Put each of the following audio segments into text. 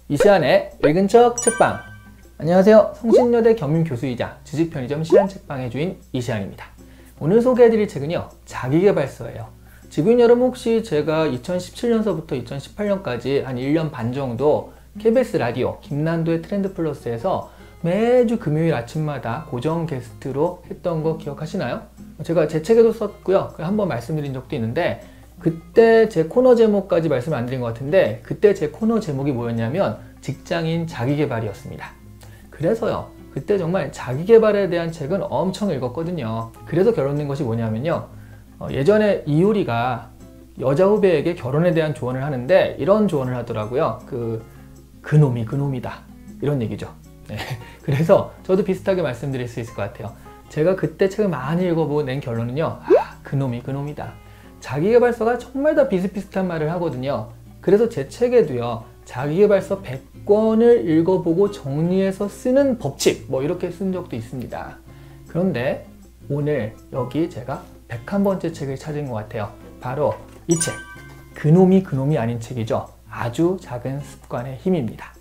이 시간에 읽은 척 책방. 안녕하세요. 성신여대 겸임교수이자 지식편의점 시안책방의 주인 이시안입니다. 오늘 소개해드릴 책은요, 자기계발서예요. 지금 여러분 혹시 제가 2017년서부터 2018년까지 한 1년 반 정도 KBS 라디오 김난도의 트렌드 플러스에서 매주 금요일 아침마다 고정 게스트로 했던 거 기억하시나요? 제가 제 책에도 썼고요. 한번 말씀드린 적도 있는데, 그때 제 코너 제목까지 말씀 안 드린 것 같은데, 그때 제 코너 제목이 뭐였냐면 직장인 자기계발이었습니다. 그래서요, 그때 정말 자기계발에 대한 책은 엄청 읽었거든요. 그래서 결론낸 것이 뭐냐면요, 예전에 이효리가 여자 후배에게 결혼에 대한 조언을 하는데 이런 조언을 하더라고요. 그놈이 그놈이다, 이런 얘기죠. 네. 그래서 저도 비슷하게 말씀드릴 수 있을 것 같아요. 제가 그때 책을 많이 읽어보고 낸 결론은요, 그놈이 그놈이다. 자기계발서가 정말 다 비슷비슷한 말을 하거든요. 그래서 제 책에도요, 자기계발서 100권을 읽어보고 정리해서 쓰는 법칙, 이렇게 쓴 적도 있습니다. 그런데 오늘 여기 제가 101번째 책을 찾은 것 같아요. 바로 이 책, 그놈이 그놈이 아닌 책이죠. 아주 작은 습관의 힘입니다.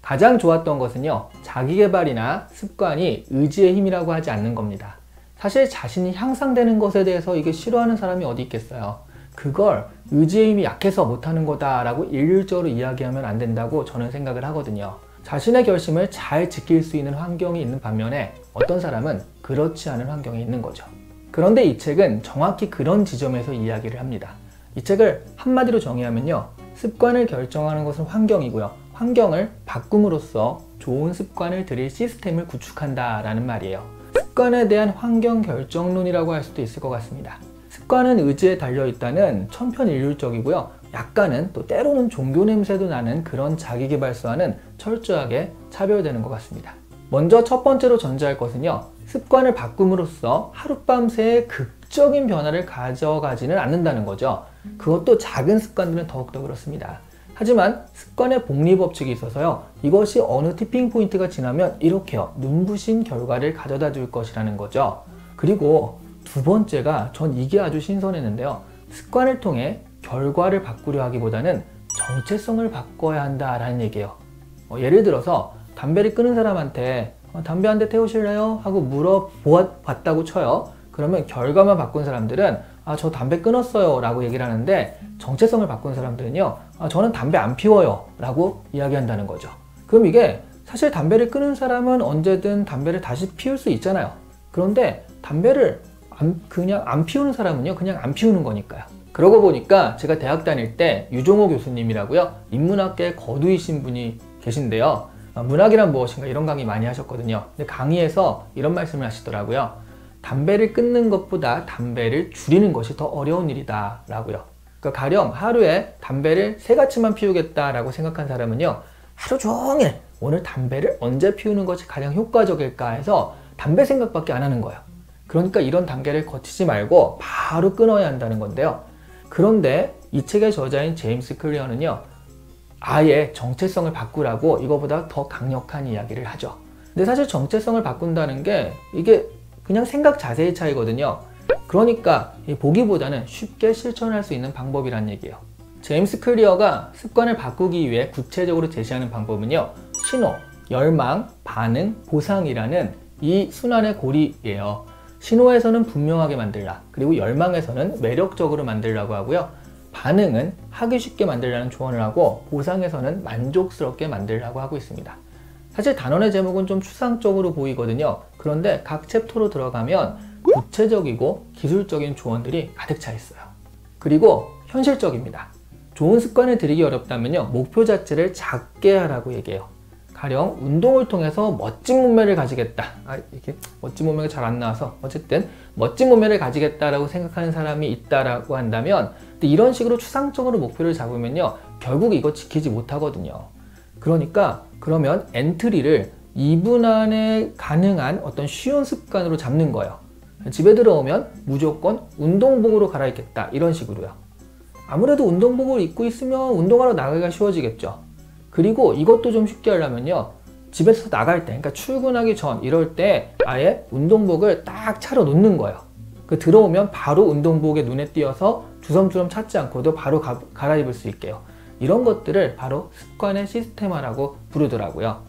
가장 좋았던 것은요, 자기계발이나 습관이 의지의 힘이라고 하지 않는 겁니다. 사실 자신이 향상되는 것에 대해서 이게 싫어하는 사람이 어디 있겠어요. 그걸 의지의 힘이 약해서 못하는 거다라고 일률적으로 이야기하면 안 된다고 저는 생각을 하거든요. 자신의 결심을 잘 지킬 수 있는 환경이 있는 반면에 어떤 사람은 그렇지 않은 환경에 있는 거죠. 그런데 이 책은 정확히 그런 지점에서 이야기를 합니다. 이 책을 한마디로 정의하면요, 습관을 결정하는 것은 환경이고요, 환경을 바꿈으로써 좋은 습관을 들일 시스템을 구축한다라는 말이에요. 습관에 대한 환경 결정론이라고 할 수도 있을 것 같습니다. 습관은 의지에 달려있다는 천편일률적이고요, 약간은 또 때로는 종교 냄새도 나는 그런 자기계발서와는 철저하게 차별되는 것 같습니다. 먼저 첫 번째로 전제할 것은요, 습관을 바꿈으로써 하룻밤새의 극적인 변화를 가져가지는 않는다는 거죠. 그것도 작은 습관들은 더욱더 그렇습니다. 하지만 습관의 복리법칙이 있어서요, 이것이 어느 티핑 포인트가 지나면 이렇게요, 눈부신 결과를 가져다 줄 것이라는 거죠. 그리고 두 번째가, 전 이게 아주 신선했는데요, 습관을 통해 결과를 바꾸려 하기보다는 정체성을 바꿔야 한다라는 얘기예요. 예를 들어서 담배를 끊은 사람한테 담배 한 대 태우실래요? 하고 물어봤다고 쳐요. 그러면 결과만 바꾼 사람들은 저 담배 끊었어요 라고 얘기를 하는데, 정체성을 바꾼 사람들은요, 저는 담배 안 피워요 라고 이야기한다는 거죠. 그럼 이게 사실 담배를 끊은 사람은 언제든 담배를 다시 피울 수 있잖아요. 그런데 담배를 그냥 안 피우는 사람은요, 그냥 안 피우는 거니까요. 그러고 보니까 제가 대학 다닐 때 유종호 교수님이라고요, 인문학계 거두이신 분이 계신데요, 문학이란 무엇인가 이런 강의 많이 하셨거든요. 근데 강의에서 이런 말씀을 하시더라고요. 담배를 끊는 것보다 담배를 줄이는 것이 더 어려운 일이다 라고요. 그러니까 가령 하루에 담배를 3가치만 피우겠다라고 생각한 사람은요, 하루 종일 오늘 담배를 언제 피우는 것이 가장 효과적일까 해서 담배 생각밖에 안 하는 거예요. 그러니까 이런 단계를 거치지 말고 바로 끊어야 한다는 건데요. 그런데 이 책의 저자인 제임스 클리어는요, 아예 정체성을 바꾸라고 이거보다 더 강력한 이야기를 하죠. 근데 사실 정체성을 바꾼다는 게 이게 그냥 생각 자세의 차이거든요. 그러니까 보기보다는 쉽게 실천할 수 있는 방법이란 얘기예요. 제임스 클리어가 습관을 바꾸기 위해 구체적으로 제시하는 방법은요, 신호, 열망, 반응, 보상이라는 이 순환의 고리예요. 신호에서는 분명하게 만들라, 그리고 열망에서는 매력적으로 만들라고 하고요, 반응은 하기 쉽게 만들라는 조언을 하고, 보상에서는 만족스럽게 만들라고 하고 있습니다. 사실 단원의 제목은 좀 추상적으로 보이거든요. 그런데 각 챕터로 들어가면 구체적이고 기술적인 조언들이 가득 차 있어요. 그리고 현실적입니다. 좋은 습관을 들이기 어렵다면요, 목표 자체를 작게 하라고 얘기해요. 가령 운동을 통해서 멋진 몸매를 가지겠다, 이게 멋진 몸매가 잘 안 나와서 어쨌든 멋진 몸매를 가지겠다라고 생각하는 사람이 있다라고 한다면, 근데 이런 식으로 추상적으로 목표를 잡으면요, 결국 이거 지키지 못하거든요. 그러면 엔트리를 2분 안에 가능한 어떤 쉬운 습관으로 잡는 거예요. 집에 들어오면 무조건 운동복으로 갈아입겠다, 이런 식으로요. 아무래도 운동복을 입고 있으면 운동하러 나가기가 쉬워지겠죠. 그리고 이것도 좀 쉽게 하려면요, 집에서 나갈 때, 그러니까 출근하기 전 이럴 때 아예 운동복을 딱 차려 놓는 거예요. 들어오면 바로 운동복에 눈에 띄어서 주섬주섬 찾지 않고도 바로 갈아입을 수 있게요. 이런 것들을 바로 습관의 시스템화라고 부르더라고요.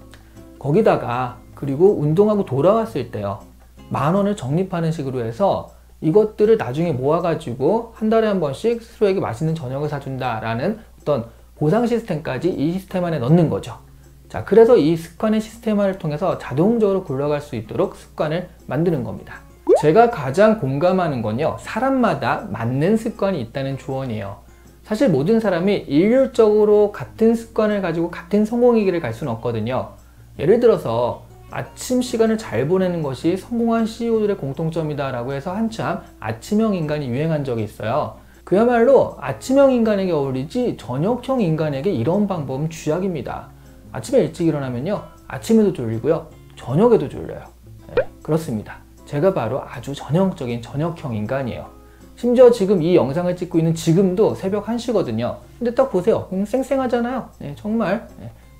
거기다가 그리고 운동하고 돌아왔을 때요, 10,000원을 적립하는 식으로 해서 이것들을 나중에 모아가지고 한 달에 한 번씩 스스로에게 맛있는 저녁을 사준다라는 어떤 보상 시스템까지 이 시스템 안에 넣는 거죠. 자, 그래서 이 습관의 시스템화를 통해서 자동적으로 굴러갈 수 있도록 습관을 만드는 겁니다. 제가 가장 공감하는 건요, 사람마다 맞는 습관이 있다는 조언이에요. 사실 모든 사람이 일률적으로 같은 습관을 가지고 같은 성공의 길을 갈 수는 없거든요. 예를 들어서 아침 시간을 잘 보내는 것이 성공한 CEO들의 공통점이다 라고 해서 한참 아침형 인간이 유행한 적이 있어요. 그야말로 아침형 인간에게 어울리지 저녁형 인간에게 이런 방법은 쥐약입니다. 아침에 일찍 일어나면요, 아침에도 졸리고요, 저녁에도 졸려요. 네, 그렇습니다. 제가 바로 아주 전형적인 저녁형 인간이에요. 심지어 지금 이 영상을 찍고 있는 지금도 새벽 1시거든요. 근데 딱 보세요. 쌩쌩하잖아요. 네, 정말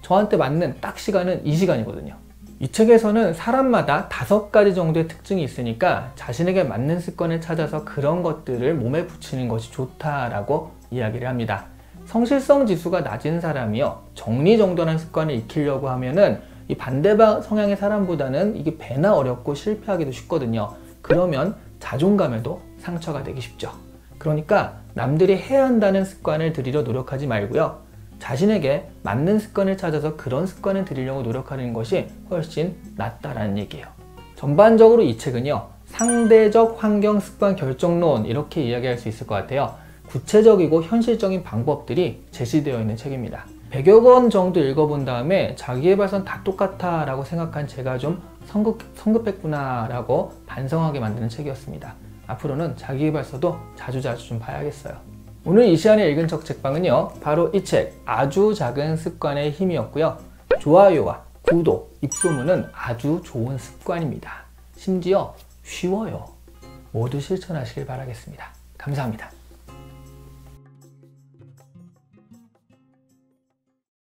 저한테 맞는 딱 시간은 이 시간이거든요. 이 책에서는 사람마다 5가지 정도의 특징이 있으니까 자신에게 맞는 습관을 찾아서 그런 것들을 몸에 붙이는 것이 좋다라고 이야기를 합니다. 성실성 지수가 낮은 사람이요, 정리정돈한 습관을 익히려고 하면은 이 반대방 성향의 사람보다는 이게 배나 어렵고 실패하기도 쉽거든요. 그러면 자존감에도 상처가 되기 쉽죠. 그러니까 남들이 해야 한다는 습관을 들이려 노력하지 말고요, 자신에게 맞는 습관을 찾아서 그런 습관을 들이려고 노력하는 것이 훨씬 낫다라는 얘기예요. 전반적으로 이 책은요, 상대적 환경 습관 결정론 이렇게 이야기할 수 있을 것 같아요. 구체적이고 현실적인 방법들이 제시되어 있는 책입니다. 100여 권 정도 읽어본 다음에 자기계발서는 다 똑같아 라고 생각한 제가 좀 성급했구나 라고 반성하게 만드는 책이었습니다. 앞으로는 자기계발서도 자주자주 좀 봐야겠어요. 오늘 이시안의 읽은 척 책방은요, 바로 이 책 아주 작은 습관의 힘이었고요, 좋아요와 구독, 입소문은 아주 좋은 습관입니다. 심지어 쉬워요. 모두 실천하시길 바라겠습니다. 감사합니다.